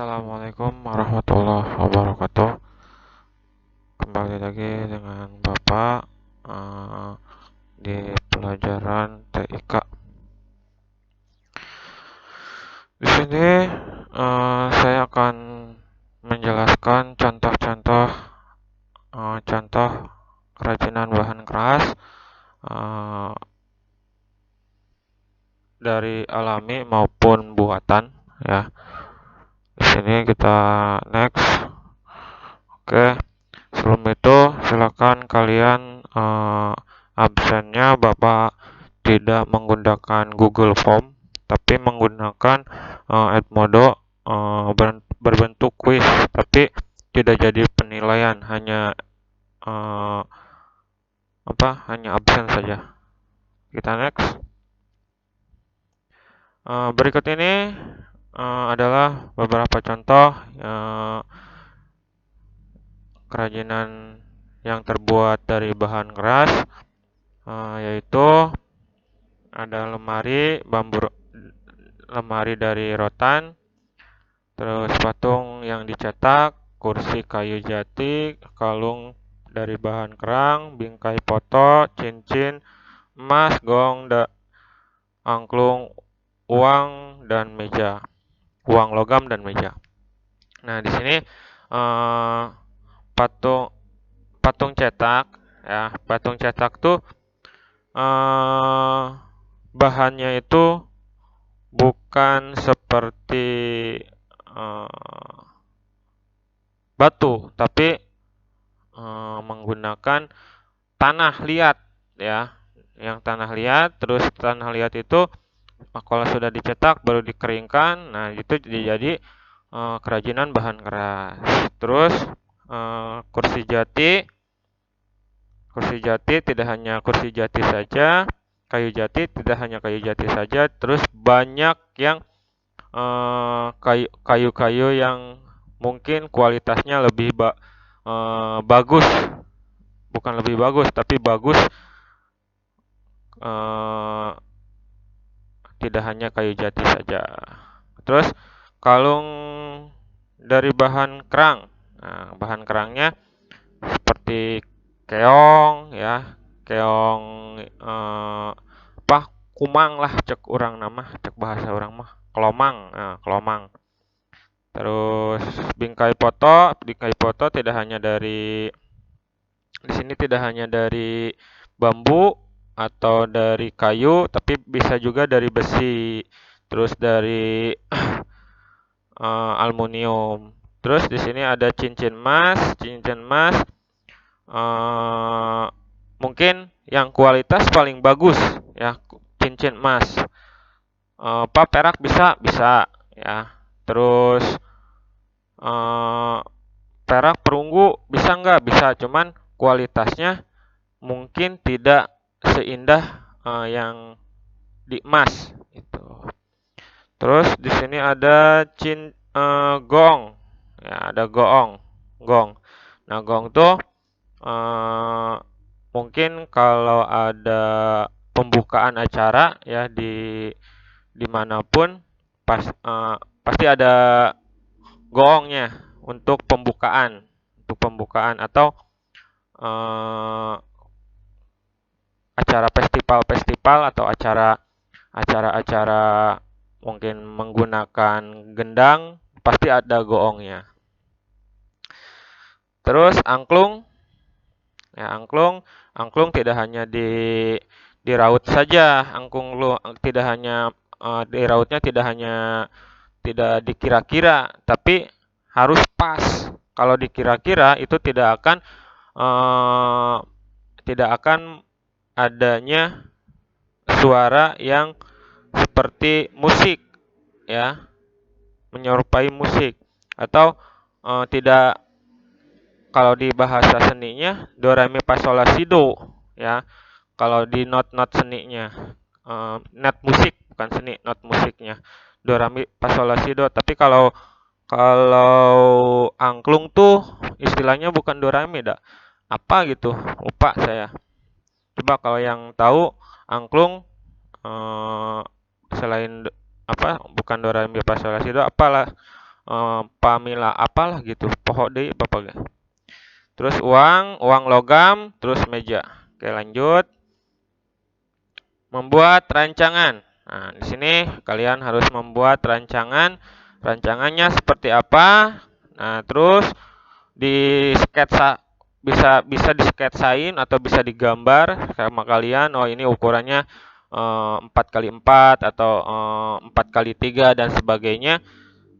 Assalamualaikum warahmatullahi wabarakatuh. Kembali lagi dengan Bapak di pelajaran TIK. Di sini saya akan menjelaskan contoh-contoh contoh kerajinan bahan keras dari alami maupun buatan, ya. Di sini kita next. Oke, sebelum itu silakan kalian absennya Bapak tidak menggunakan Google Form, tapi menggunakan Edmodo berbentuk quiz, tapi tidak jadi penilaian, hanya hanya absen saja. Kita next. Berikut ini adalah beberapa contoh kerajinan yang terbuat dari bahan keras, yaitu ada lemari dari rotan, terus patung yang dicetak, kursi kayu jati, kalung dari bahan kerang, bingkai foto, cincin, emas, gong, angklung, uang logam dan meja. Nah, di sini patung cetak, ya. Patung cetak tuh bahannya itu bukan seperti batu, tapi menggunakan tanah liat, ya. Yang tanah liat, terus tanah liat itu kalau sudah dicetak baru dikeringkan, nah itu jadi kerajinan bahan keras. Terus kursi jati tidak hanya kursi jati saja, kayu jati tidak hanya kayu jati saja, terus banyak yang kayu-kayu yang mungkin kualitasnya lebih bagus, bukan lebih bagus, tapi bagus, tidak hanya kayu jati saja. Terus kalung dari bahan kerang. Nah, bahan kerangnya seperti keong, ya, keong kumang lah cek orang nama, cek bahasa orang mah kelomang, kelomang. Terus bingkai foto tidak hanya di sini tidak hanya dari bambu atau dari kayu, tapi bisa juga dari besi, terus dari aluminium. Terus di sini ada cincin emas, mungkin yang kualitas paling bagus, ya, cincin emas. Perak bisa, ya. Terus perak perunggu bisa nggak? Bisa, cuman kualitasnya mungkin tidak seindah yang di emas itu. Terus di sini ada gong, ya, ada gong. Nah, gong tuh mungkin kalau ada pembukaan acara, ya, dimanapun pasti ada gongnya untuk pembukaan atau acara festival atau acara mungkin menggunakan gendang, pasti ada goongnya. Terus angklung, ya, angklung tidak hanya diraut saja, tidak hanya dirautnya tidak dikira-kira, tapi harus pas. Kalau dikira-kira itu tidak akan adanya suara yang seperti musik, ya, menyerupai musik, atau tidak. Kalau di bahasa seninya do re mi fa sol la si do, ya. Kalau di not seninya, not musik, bukan seni, not musiknya do re mi fa sol la si do. Tapi kalau angklung tuh istilahnya bukan do re mi, apa gitu, lupa saya. Coba kalau yang tahu angklung selain bukan do re mi fa sol la si do, apalah pamila apalah gitu, pohon deui Bapak. Terus uang logam, terus meja. Oke, lanjut. Membuat rancangan. Nah, di sini kalian harus membuat rancangan. Rancangannya seperti apa? Nah, terus di sketsa, bisa disketsain atau bisa digambar sama kalian. Oh, ini ukurannya 4x4 atau 4x3 dan sebagainya.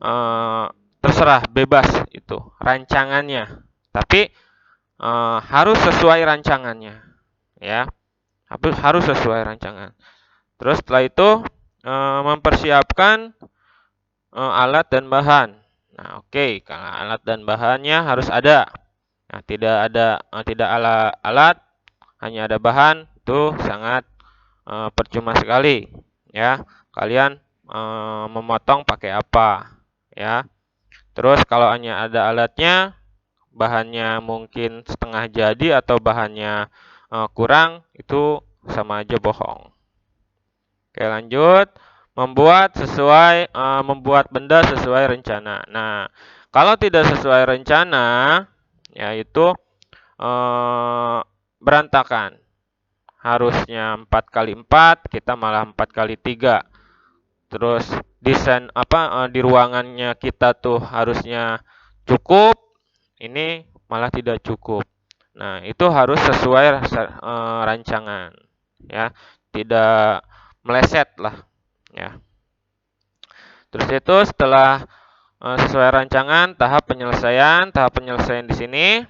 Eh, Terserah, bebas itu rancangannya. Tapi harus sesuai rancangannya, ya. Harus sesuai rancangan. Terus setelah itu mempersiapkan alat dan bahan. Nah, oke, kalau alat dan bahannya harus ada. Nah, tidak alat, hanya ada bahan, itu sangat percuma sekali, ya. Kalian memotong pakai apa, ya. Terus kalau hanya ada alatnya, bahannya mungkin setengah jadi atau bahannya kurang, itu sama aja bohong. Oke, lanjut. Membuat benda sesuai rencana. Nah, kalau tidak sesuai rencana, yaitu berantakan. Harusnya 4x4, kita malah 4x3. Terus desain di ruangannya kita tuh harusnya cukup, ini malah tidak cukup. Nah, itu harus sesuai rancangan, ya. Tidak meleset lah, ya. Terus itu setelah sesuai rancangan, tahap penyelesaian di sini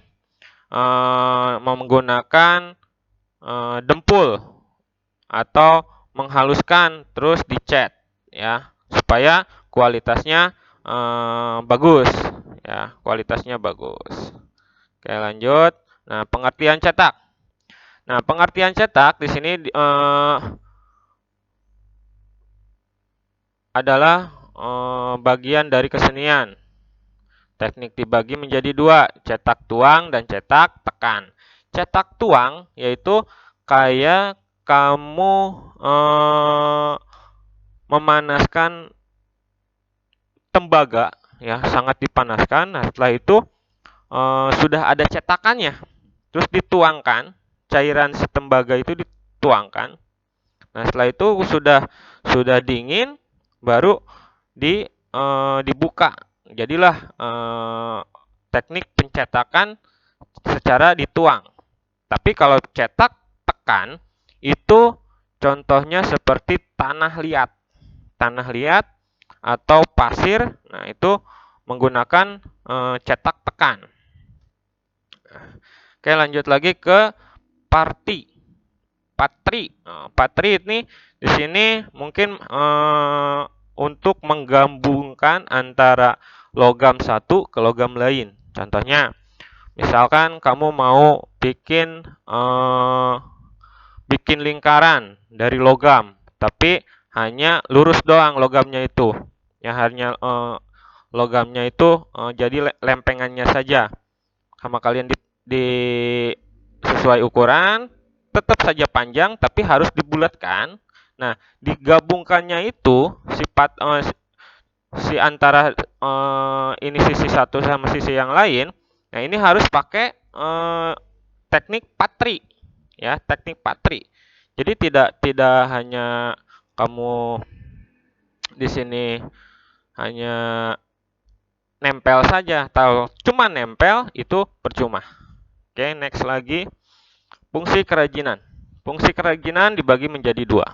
menggunakan dempul atau menghaluskan terus dicat, ya, supaya kualitasnya bagus, ya, kualitasnya bagus. Oke, lanjut. Nah, pengertian cetak. Nah, pengertian cetak di sini adalah bagian dari kesenian. Teknik dibagi menjadi dua, cetak tuang dan cetak tekan. Cetak tuang yaitu kayak kamu memanaskan tembaga, ya, sangat dipanaskan. Nah, setelah itu sudah ada cetakannya, terus dituangkan, cairan si tembaga itu dituangkan. Nah, setelah itu sudah dingin, baru dibuka. Jadilah teknik pencetakan secara dituang. Tapi kalau cetak tekan itu contohnya seperti tanah liat atau pasir. Nah, itu menggunakan cetak tekan. Oke, lanjut lagi ke patri. Patri ini di sini mungkin untuk menggabungkan antara logam satu ke logam lain. Contohnya, misalkan kamu mau bikin lingkaran dari logam, tapi hanya lurus doang logamnya itu. Ya, hanya logamnya itu jadi lempengannya saja. Sama kalian di sesuai ukuran, tetap saja panjang tapi harus dibulatkan. Nah, digabungkannya itu si antara ini sisi satu sama sisi yang lain. Nah, ini harus pakai teknik patri, ya, teknik patri. Jadi tidak hanya kamu di sini hanya nempel saja, tahu cuma nempel itu percuma. Oke, next lagi. Fungsi kerajinan. Fungsi kerajinan dibagi menjadi dua,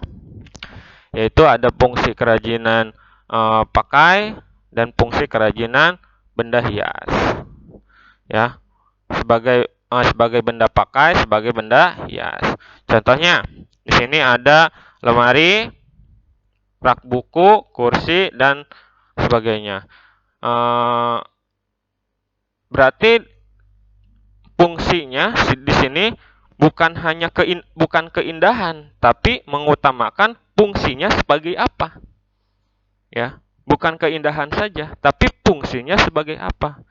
yaitu ada fungsi kerajinan pakai dan fungsi kerajinan benda hias. Ya, sebagai benda pakai, sebagai benda hias. Contohnya, di sini ada lemari, rak buku, kursi, dan sebagainya. Berarti fungsinya di sini bukan hanya bukan keindahan, tapi mengutamakan fungsinya sebagai apa. Ya, bukan keindahan saja, tapi fungsinya sebagai apa.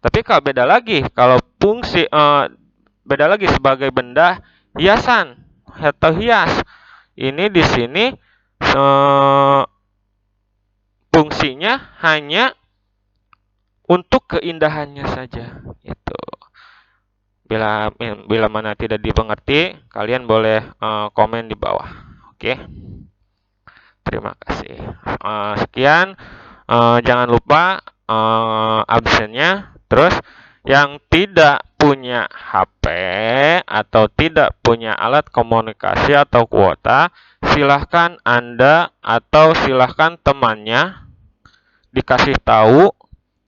Tapi kalau beda lagi, kalau fungsi beda lagi sebagai benda hiasan atau hias. Ini di sini fungsinya hanya untuk keindahannya saja. Itu. Bila mana tidak dimengerti, kalian boleh komen di bawah. Oke. Terima kasih. Sekian. Jangan lupa absennya. Terus yang tidak punya HP atau tidak punya alat komunikasi atau kuota, silahkan Anda atau silahkan temannya dikasih tahu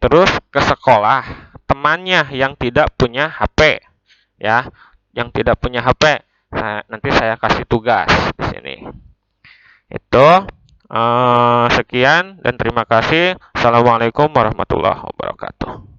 terus ke sekolah temannya yang tidak punya HP, ya, yang tidak punya HP. Nanti saya kasih tugas di sini. Itu sekian dan terima kasih. Assalamualaikum warahmatullahi wabarakatuh.